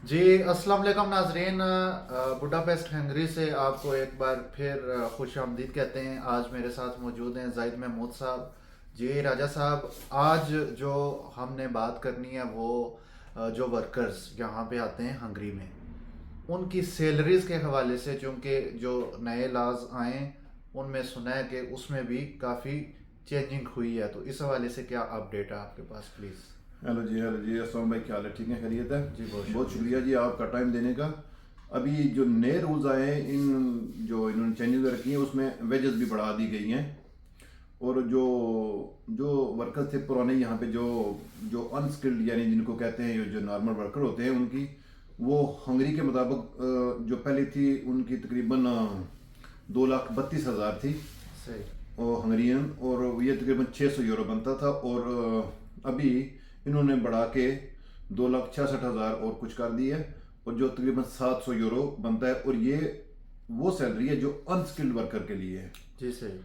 جی السلام علیکم ناظرین، بڈاپیسٹ ہنگری سے آپ کو ایک بار پھر خوش آمدید کہتے ہیں۔ آج میرے ساتھ موجود ہیں زاہد محمود صاحب۔ جی راجہ صاحب، آج جو ہم نے بات کرنی ہے وہ جو ورکرز یہاں پہ آتے ہیں ہنگری میں ان کی سیلریز کے حوالے سے، چونکہ جو نئے لاز آئیں ان میں سنا ہے کہ اس میں بھی کافی چینجنگ ہوئی ہے، تو اس حوالے سے کیا اپڈیٹ ہے آپ کے پاس پلیز؟ ہیلو جی السلام بھائی، کیا حال ہے؟ ٹھیک ہے، خیریت ہے؟ جی بہت شکریہ جی آپ کا ٹائم دینے کا۔ ابھی جو نئے رولز آئے ہیں انہوں نے چینجز رکھی ہیں، اس میں ویجز بھی بڑھا دی گئی ہیں، اور جو ورکرز تھے پرانے یہاں پہ جو انسکلڈ یعنی جن کو کہتے ہیں جو نارمل ورکر ہوتے ہیں، ان کی وہ ہنگری کے مطابق جو پہلے تھی ان کی تقریباً 2,32,000 تھی صحیح۔ اور ہنگرین، اور یہ تقریباً 600 یورو بنتا تھا، اور ابھی انہوں نے بڑھا کے 2,66,000 اور کچھ کر دی ہے، اور جو تقریباً 700 یورو بنتا ہے، اور یہ وہ سیلری ہے جو انسکلڈ ورکر کے لیے ہے، جی صحیح۔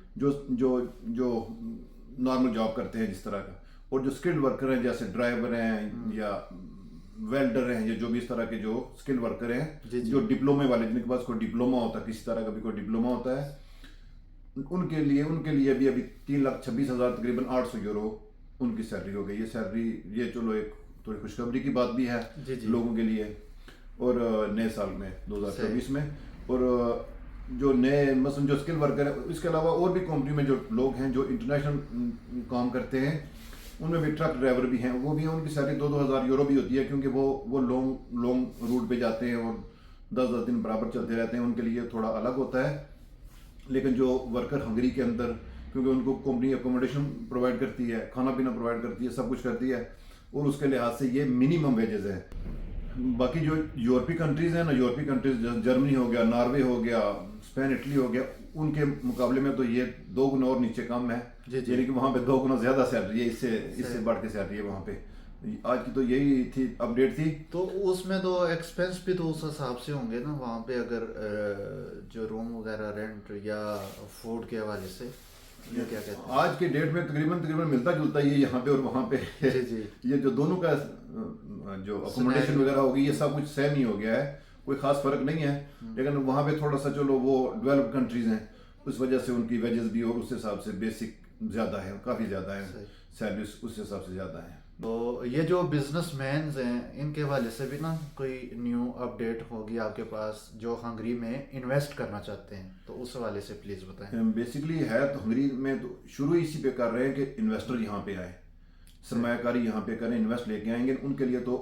جو نارمل جاب کرتے ہیں جس طرح کا، اور جو اسکلڈ ورکر ہیں جیسے ڈرائیور ہیں یا ویلڈر ہیں یا جو بھی اس طرح کے جو اسکلڈ ورکر ہیں، جی جی جو ڈپلومے والے جن کے پاس کوئی ڈپلوما ہوتا ہے، کسی طرح کا بھی کوئی ڈپلوما ہوتا ہے، ان کے لیے ابھی 3,26,000 تقریباً 800 یورو ان کی سیلری ہو گئی ہے۔ سیلری یہ چلو ایک تھوڑی خوشخبری کی بات بھی ہے جی جی لوگوں کے لیے، اور نئے سال میں صحیح 2024 میں، اور جو نئے مثلاً جو اسکل ورکر ہیں، اس کے علاوہ اور بھی کمپنی میں جو لوگ ہیں جو انٹرنیشنل کام کرتے ہیں، ان میں بھی ٹرک ڈرائیور بھی ہیں، وہ بھی ہیں، ان کی سیلری 2,000 یورو بھی ہوتی ہے، کیونکہ وہ لانگ روٹ پہ جاتے ہیں اور 10 دن برابر چلتے رہتے ہیں، ان کے لیے تھوڑا الگ ہوتا ہے۔ لیکن جو ورکر ہنگری کے اندر، کیونکہ ان کو کمپنی اکوموڈیشن پرووائڈ کرتی ہے، کھانا پینا پرووائڈ کرتی ہے، سب کچھ کرتی ہے، اور اس کے لحاظ سے یہ منیمم ویجز ہیں۔ باقی جو یورپی کنٹریز ہیں نا، یورپی کنٹریز جرمنی ہو گیا، ناروے ہو گیا، اسپین، اٹلی ہو گیا، ان کے مقابلے میں تو یہ 2 گنا اور نیچے کم ہے، جی جی یعنی کہ وہاں پہ 2 گنا زیادہ سیلری ہے، اس سے بڑھ کے سیلری ہے وہاں پہ۔ آج کی تو یہی تھی اپڈیٹ تھی۔ تو اس میں تو ایکسپینس بھی تو اس حساب سے ہوں گے نا وہاں پہ، اگر جو روم وغیرہ رینٹ یا فوڈ کے حوالے سے، یہ کیا کہتے ہیں؟ آج کے ڈیٹ میں تقریباً ملتا جلتا ہی ہے یہاں پہ اور وہاں پہ۔ جی جی یہ جو دونوں کا جو اکوموڈیشن وغیرہ ہوگی، یہ سب کچھ سیم ہی ہو گیا ہے، کوئی خاص فرق نہیں ہے، لیکن وہاں پہ تھوڑا سا چلو وہ ڈیولپ کنٹریز ہیں، اس وجہ سے ان کی ویجز بھی اور اس حساب سے بیسک زیادہ ہے، کافی زیادہ ہے، صحیح۔ سیلریز اس حساب سے زیادہ ہیں۔ تو یہ جو بزنس مینز ہیں ان کے حوالے سے بھی نا کوئی نیو اپڈیٹ ہوگی آپ کے پاس، جو ہنگری میں انویسٹ کرنا چاہتے ہیں، تو اس حوالے سے پلیز بتائیں۔ بیسکلی ہے تو ہنگری میں تو شروع اسی پہ کر رہے ہیں کہ انویسٹر یہاں پہ آئے، سرمایہ کاری یہاں پہ کریں، انویسٹ لے کے آئیں گے، ان کے لیے تو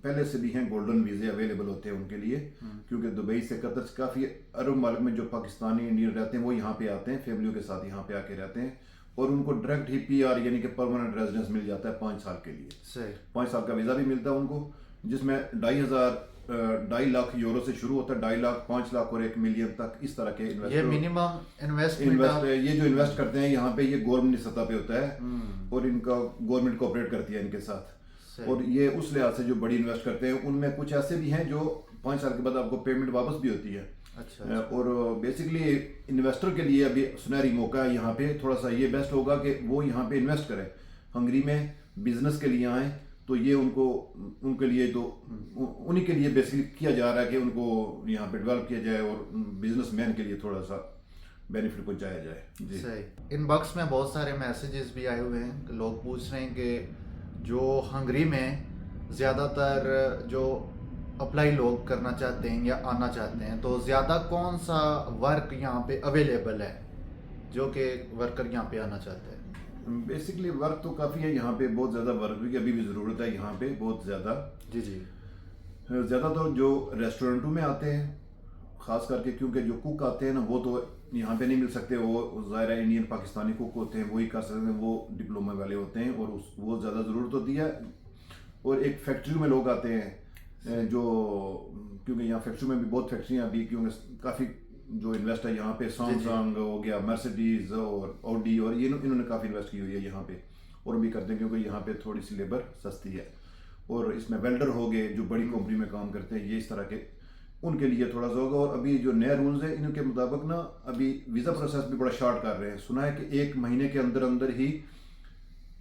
پہلے سے بھی ہیں، گولڈن ویزے اویلیبل ہوتے ہیں ان کے لیے، کیونکہ دبئی سے، قطر سے، کافی عرب ممالک میں جو پاکستانی انڈین رہتے ہیں وہ یہاں پہ آتے ہیں، فیملیوں کے ساتھ یہاں پہ آ کے رہتے ہیں، اور ان کو ڈائریکٹ ہی پی آر یعنی کہ پرماننٹ ریزیڈنس مل جاتا ہے 5 سال کے لیے، صحیح 5 سال کا ویزا بھی ملتا ہے ان کو، جس میں 2,500 یورو سے شروع ہوتا ہے، 2,50,000، 5 لاکھ اور 1 ملین تک، اس طرح کے یہ منیمم انویسٹمنٹ یہ جو انویسٹ کرتے ہیں یہاں پہ، یہ گورنمنٹ کی سطح پہ ہوتا ہے، اور ان کا گورنمنٹ کوآپریٹ کرتی ہے ان کے ساتھ، اور یہ اس لحاظ سے جو بڑی انویسٹ کرتے ہیں، ان میں کچھ ایسے بھی ہیں جو 5 سال کے بعد آپ کو پیمنٹ واپس بھی ہوتی ہے۔ اچھا اور بیسکلی انویسٹر کے لیے ابھی سنہری موقع ہے یہاں پہ، تھوڑا سا یہ بیسٹ ہوگا کہ وہ یہاں پہ انویسٹ کریں، ہنگری میں بزنس کے لیے آئیں، تو یہ ان کے لیے تو انہی کے لیے بیسکلی کیا جا رہا ہے کہ ان کو یہاں پہ ڈیولپ کیا جائے اور بزنس مین کے لیے تھوڑا سا بینیفٹ پہنچایا جائے۔ جی صحیح۔ ان باکس میں بہت سارے میسیجز بھی آئے ہوئے ہیں، لوگ پوچھ رہے ہیں کہ جو ہنگری میں زیادہ تر جو اپلائی لوگ کرنا چاہتے ہیں یا آنا چاہتے ہیں، تو زیادہ کون سا ورک یہاں پہ اویلیبل ہے جو کہ ورکر یہاں پہ آنا چاہتے ہیں؟ بیسکلی ورک تو کافی ہے یہاں پہ، بہت زیادہ ورک کی ابھی بھی ضرورت ہے یہاں پہ، بہت زیادہ۔ جی جی زیادہ تر جو ریسٹورنٹوں میں آتے ہیں، خاص کر کے، کیونکہ جو کوک آتے ہیں نا وہ تو یہاں پہ نہیں مل سکتے، وہ ظاہر ہے انڈین پاکستانی کوک ہوتے ہیں، وہی کر سکتے ہیں، وہ ڈپلومے والے ہوتے ہیں، اور وہ زیادہ ضرورت ہوتی ہے۔ اور ایک فیکٹری میں لوگ آتے ہیں، جو کیونکہ یہاں فیکٹری میں بھی بہت فیکٹریاں ابھی، کیونکہ کافی جو انویسٹ ہے یہاں پہ، سامسنگ ہو گیا، مرسیڈیز اور آڈی، اور انہوں نے کافی انویسٹ کی ہوئی ہے یہاں پہ، اور بھی کرتے ہیں کیونکہ یہاں پہ تھوڑی سی لیبر سستی ہے۔ اور اس میں ویلڈر ہو گئے جو بڑی کمپنی میں کام کرتے ہیں، یہ اس طرح کے ان کے لیے تھوڑا سا ہوگا۔ اور ابھی جو نئے رولز ہیں ان کے مطابق نا، ابھی ویزا پروسیس بھی بڑا شارٹ کر رہے ہیں، سنا ہے کہ 1 مہینے کے اندر ہی